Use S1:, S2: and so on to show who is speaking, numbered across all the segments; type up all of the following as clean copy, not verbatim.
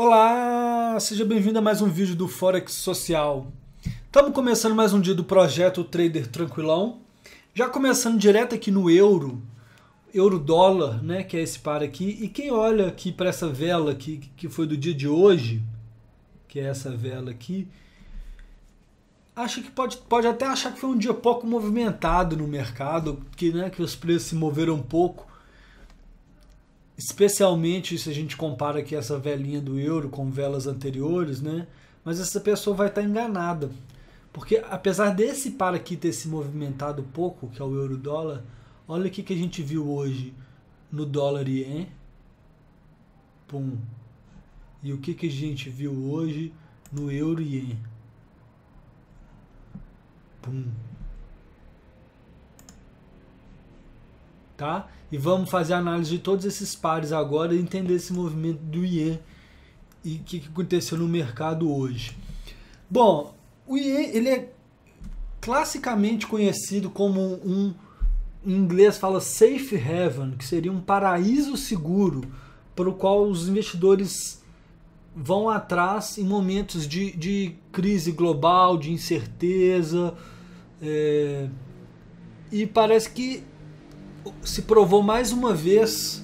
S1: Olá, seja bem-vindo a mais um vídeo do Forex Social. Estamos começando mais um dia do projeto Trader Tranquilão. Já começando direto aqui no euro-dólar, né, que é esse par aqui. E quem olha aqui para essa vela aqui, que foi do dia de hoje, que é essa vela aqui, acha que pode até achar que foi um dia pouco movimentado no mercado, que os preços se moveram um pouco. Especialmente se a gente compara aqui essa velinha do euro com velas anteriores, né? Mas essa pessoa vai estar enganada. Porque apesar desse par aqui ter se movimentado pouco, que é o euro-dólar, olha o que a gente viu hoje no dólar-ien. Pum. E o que a gente viu hoje no euro-ien. Pum. Tá? E vamos fazer a análise de todos esses pares agora e entender esse movimento do Ien e o que aconteceu no mercado hoje. Bom, o Ien ele é classicamente conhecido como em inglês fala safe haven, que seria um paraíso seguro para o qual os investidores vão atrás em momentos de crise global, de incerteza, e parece que se provou mais uma vez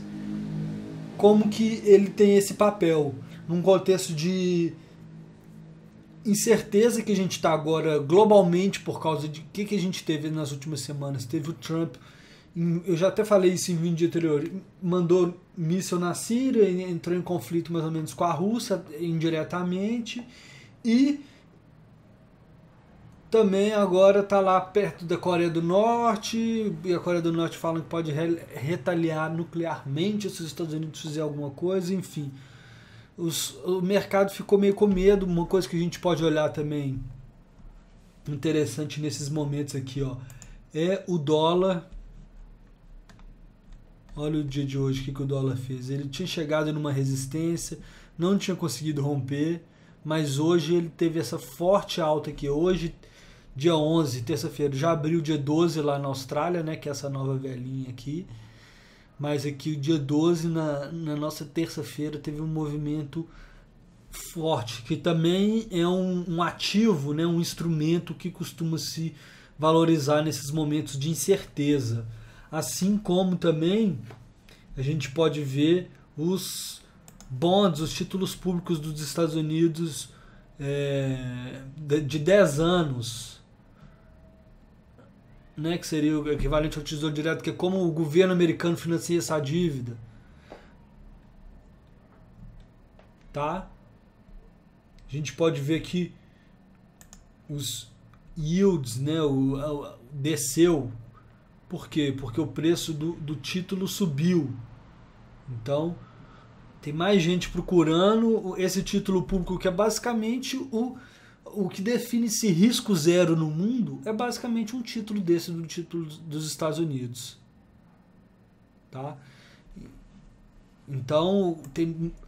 S1: como que ele tem esse papel num contexto de incerteza que a gente está agora globalmente por causa de que a gente teve nas últimas semanas. Teve o Trump, eu já até falei isso em vídeo anterior, mandou míssil na Síria, entrou em conflito mais ou menos com a Rússia indiretamente, e também agora está lá perto da Coreia do Norte, e a Coreia do Norte fala que pode retaliar nuclearmente se os Estados Unidos fizer alguma coisa, enfim. O mercado ficou meio com medo. Uma coisa que a gente pode olhar também interessante nesses momentos aqui, ó, é o dólar. Olha o dia de hoje, o que o dólar fez. Ele tinha chegado numa resistência, não tinha conseguido romper, mas hoje ele teve essa forte alta aqui. Hoje, dia 11, terça-feira, já abriu dia 12 lá na Austrália, né, que é essa nova velhinha aqui. Mas aqui o dia 12, na nossa terça-feira, teve um movimento forte, que também é um ativo, né, um instrumento que costuma se valorizar nesses momentos de incerteza. Assim como também a gente pode ver os bonds, os títulos públicos dos Estados Unidos de 10 anos, né, que seria o equivalente ao Tesouro Direto, que é como o governo americano financia essa dívida. Tá? A gente pode ver que os yields, né, desceu. Por quê? Porque o preço do título subiu. Então, tem mais gente procurando esse título público, que é basicamente o que define esse risco zero no mundo, é basicamente um título desse, do título dos Estados Unidos. Tá? Então,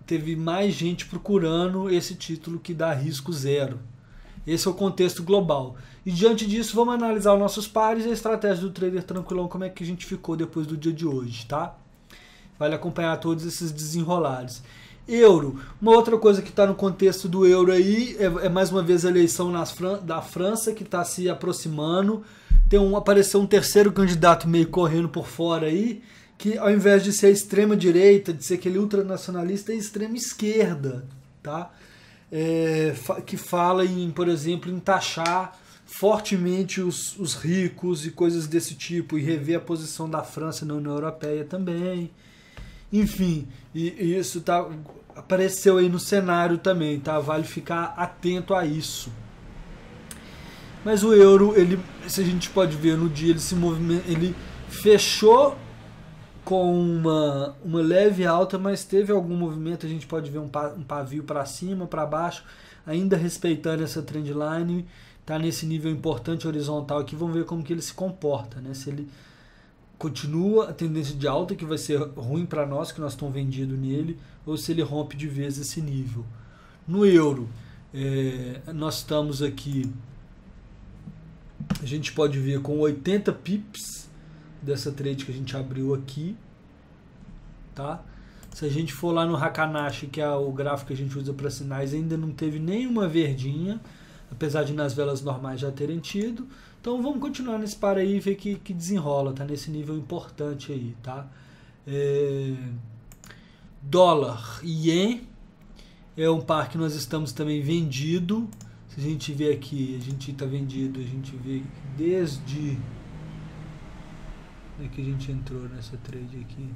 S1: teve mais gente procurando esse título que dá risco zero. Esse é o contexto global. E diante disso, vamos analisar os nossos pares e a estratégia do trader tranquilão, como é que a gente ficou depois do dia de hoje, tá? Vale acompanhar todos esses desenrolares. Euro. Uma outra coisa que está no contexto do euro aí é mais uma vez a eleição da França, que está se aproximando. Apareceu um terceiro candidato meio correndo por fora aí, que ao invés de ser a extrema direita, de ser aquele ultranacionalista, é a extrema esquerda, tá? Que fala em, por exemplo, em taxar fortemente os ricos e coisas desse tipo, e rever a posição da França na União Europeia também. Enfim, e isso apareceu aí no cenário também, tá? Vale ficar atento a isso. Mas o euro, se a gente pode ver no dia, ele fechou com uma leve alta, mas teve algum movimento. A gente pode ver um pavio para cima, para baixo, ainda respeitando essa trendline, tá nesse nível importante horizontal aqui. Vamos ver como que ele se comporta, né? Se ele continua a tendência de alta, que vai ser ruim para nós, que nós estamos vendidos nele, ou se ele rompe de vez esse nível. No euro, nós estamos aqui, a gente pode ver com 80 pips dessa trade que a gente abriu aqui, tá? Se a gente for lá no Hakanashi, que é o gráfico que a gente usa para sinais, ainda não teve nenhuma verdinha, apesar de nas velas normais já terem tido. Então vamos continuar nesse par aí e ver que desenrola, tá nesse nível importante aí, tá? Dólar, ien, é um par que nós estamos também vendido. Se a gente vê aqui, a gente está vendido, a gente vê desde... Como é que a gente entrou nessa trade aqui?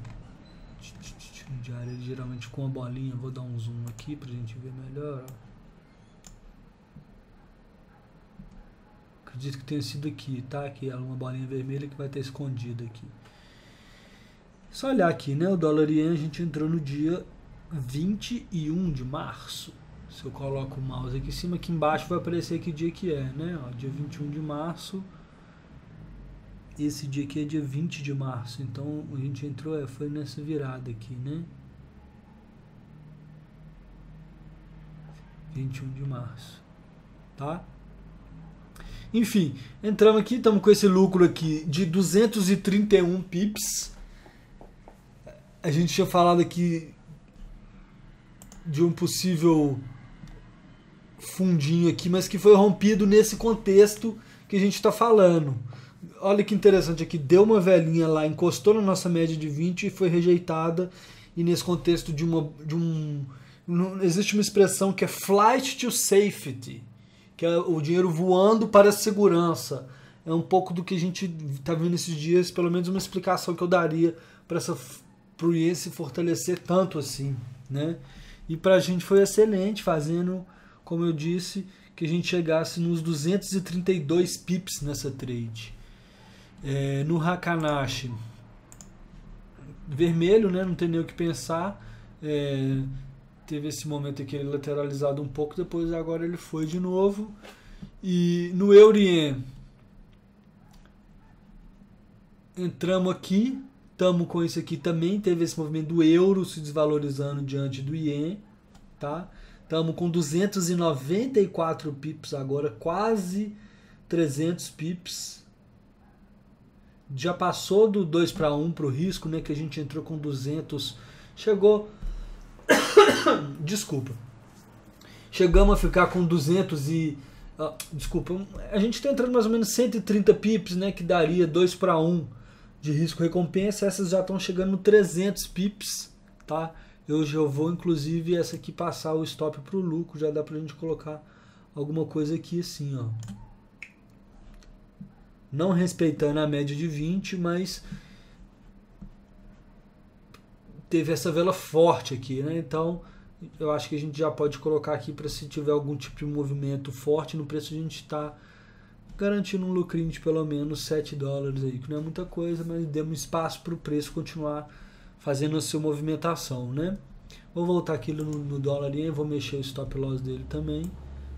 S1: Diário, geralmente com a bolinha, vou dar um zoom aqui pra gente ver melhor. Acredito que tenha sido aqui, tá? Aqui é uma bolinha vermelha que vai ter escondido aqui. Só olhar aqui, né? O dólar ien a gente entrou no dia 21 de março. Se eu coloco o mouse aqui em cima, aqui embaixo vai aparecer que dia que é, né? Ó, dia 21 de março. Esse dia aqui é dia 20 de março. Então a gente entrou, foi nessa virada aqui, né? 21 de março. Tá? Enfim, entramos aqui, estamos com esse lucro aqui de 231 pips. A gente tinha falado aqui de um possível fundinho aqui, mas que foi rompido nesse contexto que a gente está falando. Olha que interessante aqui, deu uma velhinha lá, encostou na nossa média de 20 e foi rejeitada. E nesse contexto existe uma expressão que é flight to safety, que é o dinheiro voando para a segurança. É um pouco do que a gente está vendo esses dias, pelo menos uma explicação que eu daria para o ien se fortalecer tanto assim, né? E para a gente foi excelente, fazendo, como eu disse, que a gente chegasse nos 232 pips nessa trade. No Hakanashi, vermelho, né? Não tem nem o que pensar. Teve esse momento aqui ele lateralizado um pouco, depois agora ele foi de novo. E no Euro-Yen, entramos aqui, estamos com isso aqui também, teve esse movimento do euro se desvalorizando diante do ien, tá? Estamos com 294 pips agora, quase 300 pips. Já passou do 2 para 1 para o risco, né? Que a gente entrou com 200. Chegou... Desculpa. Chegamos a ficar com 200 e... desculpa. A gente está entrando mais ou menos 130 pips, né? Que daria 2 para 1 de risco-recompensa. Essas já estão chegando no 300 pips, tá? Eu já vou, inclusive, essa aqui passar o stop para o lucro. Já dá para a gente colocar alguma coisa aqui assim, ó. Não respeitando a média de 20, mas teve essa vela forte aqui, né? Então, eu acho que a gente já pode colocar aqui para se tiver algum tipo de movimento forte no preço, a gente está garantindo um lucrinho de pelo menos 7 dólares aí, que não é muita coisa, mas demos espaço para o preço continuar fazendo a sua movimentação, né? Vou voltar aqui no dólar ien, vou mexer o stop loss dele também,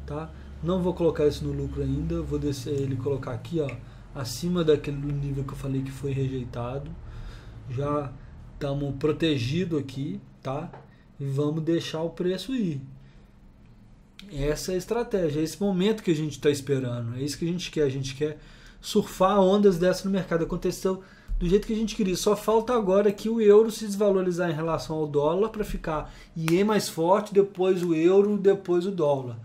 S1: tá? Não vou colocar isso no lucro ainda, vou descer ele e colocar aqui, ó, acima daquele nível que eu falei que foi rejeitado. Já estamos protegidos aqui, tá? E vamos deixar o preço ir. Essa é a estratégia, é esse momento que a gente está esperando, é isso que a gente quer surfar ondas dessa no mercado. Aconteceu do jeito que a gente queria, só falta agora que o euro se desvalorizar em relação ao dólar para ficar ien mais forte, depois o euro, depois o dólar.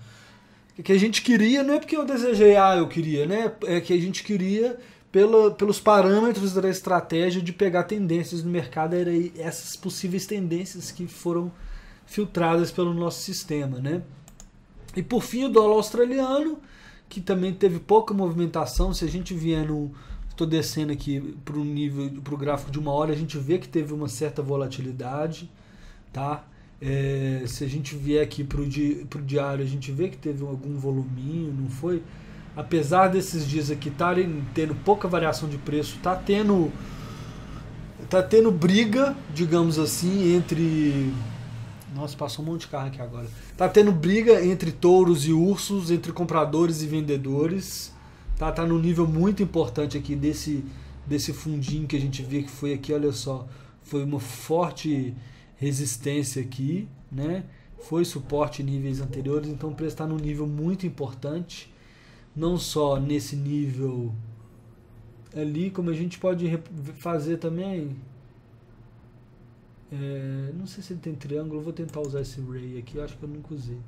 S1: O que a gente queria não é porque eu desejei, eu queria, né? É que a gente queria pelos parâmetros da estratégia de pegar tendências no mercado, era essas possíveis tendências que foram filtradas pelo nosso sistema, né? E por fim o dólar australiano, que também teve pouca movimentação. Se a gente vier estou descendo aqui para o gráfico de 1 hora, a gente vê que teve uma certa volatilidade, tá? Se a gente vier aqui para o diário, a gente vê que teve algum voluminho, não foi? Apesar desses dias aqui estarem tendo pouca variação de preço, tá tendo briga, digamos assim, entre... Nossa, passou um monte de carro aqui agora. Tá tendo briga entre touros e ursos, entre compradores e vendedores. Tá num nível muito importante aqui desse fundinho que a gente vê que foi aqui, olha só. Foi uma forte resistência aqui, né? Foi suporte em níveis anteriores, então o preço está num nível muito importante. Não só nesse nível ali, como a gente pode fazer também Não sei se ele tem triângulo, eu vou tentar usar esse ray aqui, eu acho que eu nunca usei.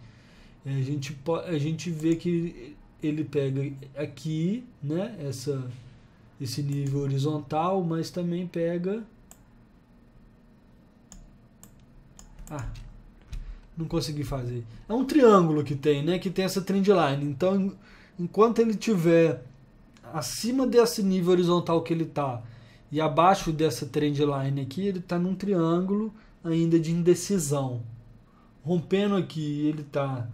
S1: A gente vê que ele pega aqui, né, esse nível horizontal, mas também pega... não consegui fazer. É um triângulo que tem, né, que tem essa trendline. Então, enquanto ele tiver acima desse nível horizontal que ele está e abaixo dessa trendline aqui, ele está num triângulo ainda de indecisão. Rompendo aqui, ele está...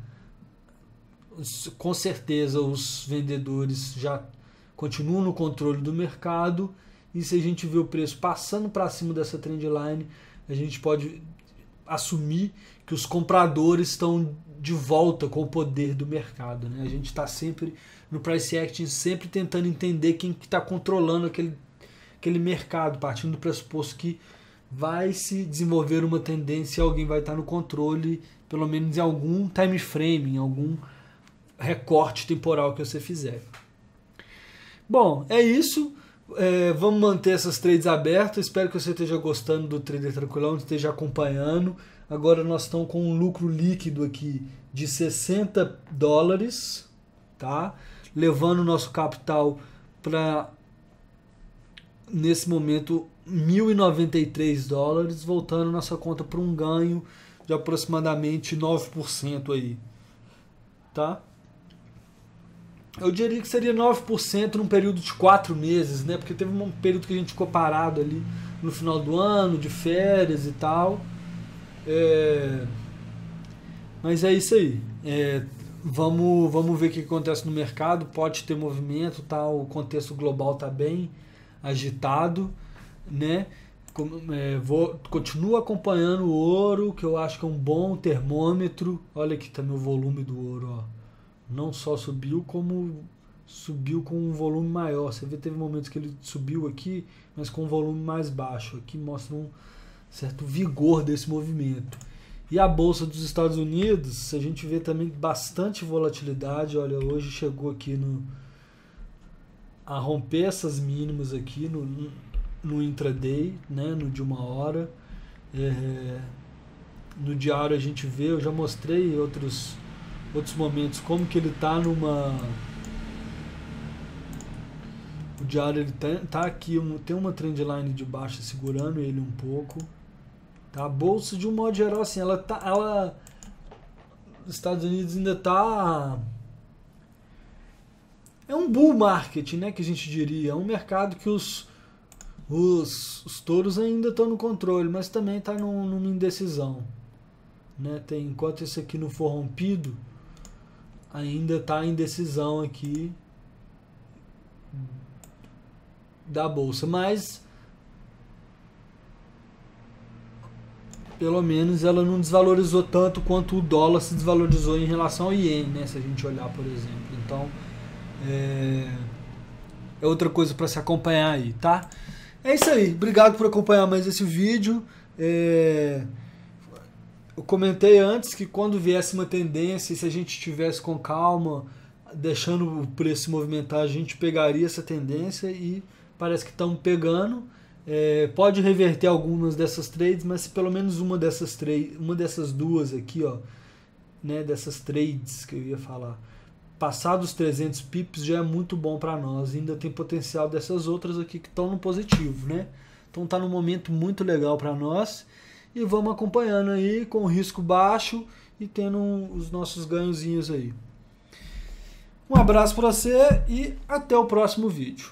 S1: Com certeza os vendedores já continuam no controle do mercado, e se a gente vê o preço passando para cima dessa trendline, a gente pode assumir que os compradores estão de volta com o poder do mercado, né? A gente está sempre no price action, sempre tentando entender quem que está controlando aquele mercado, partindo do pressuposto que vai se desenvolver uma tendência e alguém vai estar no controle, pelo menos em algum time frame, em algum recorte temporal que você fizer. Bom, é isso. Vamos manter essas trades abertas. Espero que você esteja gostando do Trader Tranquilão, esteja acompanhando. Agora nós estamos com um lucro líquido aqui de $60, tá? Levando o nosso capital para, nesse momento, $1.093, voltando nossa conta para um ganho de aproximadamente 9% aí, tá? Eu diria que seria 9% num período de 4 meses, né? Porque teve um período que a gente ficou parado ali no final do ano, de férias e tal. Mas é isso aí. Vamos ver o que acontece no mercado. Pode ter movimento, tá? O contexto global está bem agitado, né? Continuo acompanhando o ouro, que eu acho que é um bom termômetro. Olha aqui também o volume do ouro, ó. Não só subiu, como subiu com um volume maior. Você vê, teve momentos que ele subiu aqui, mas com um volume mais baixo. Aqui mostra um certo vigor desse movimento. E a Bolsa dos Estados Unidos, a gente vê também bastante volatilidade. Olha, hoje chegou aqui a romper essas mínimas aqui no intraday, né, no de 1 hora. No diário a gente vê, eu já mostrei outros momentos como que ele está o diário ele tá aqui, tem uma trendline de baixa segurando ele um pouco, tá? A bolsa de um modo geral assim, os Estados Unidos ainda tá, é um bull market, né, que a gente diria, é um mercado que os touros ainda estão no controle, mas também está numa indecisão, né? Enquanto isso aqui não for rompido, ainda está em indecisão aqui da bolsa, mas pelo menos ela não desvalorizou tanto quanto o dólar se desvalorizou em relação ao iene, né? Se a gente olhar, por exemplo. Então é outra coisa para se acompanhar aí, tá? É isso aí, obrigado por acompanhar mais esse vídeo. Eu comentei antes que quando viesse uma tendência, se a gente estivesse com calma, deixando o preço se movimentar, a gente pegaria essa tendência e parece que estamos pegando. Pode reverter algumas dessas trades, mas se pelo menos uma dessas duas aqui, ó, né, dessas trades que eu ia falar, passar dos 300 pips já é muito bom para nós. Ainda tem potencial dessas outras aqui que estão no positivo, né? Então está num momento muito legal para nós. E vamos acompanhando aí com o risco baixo e tendo os nossos ganhozinhos aí. Um abraço para você e até o próximo vídeo.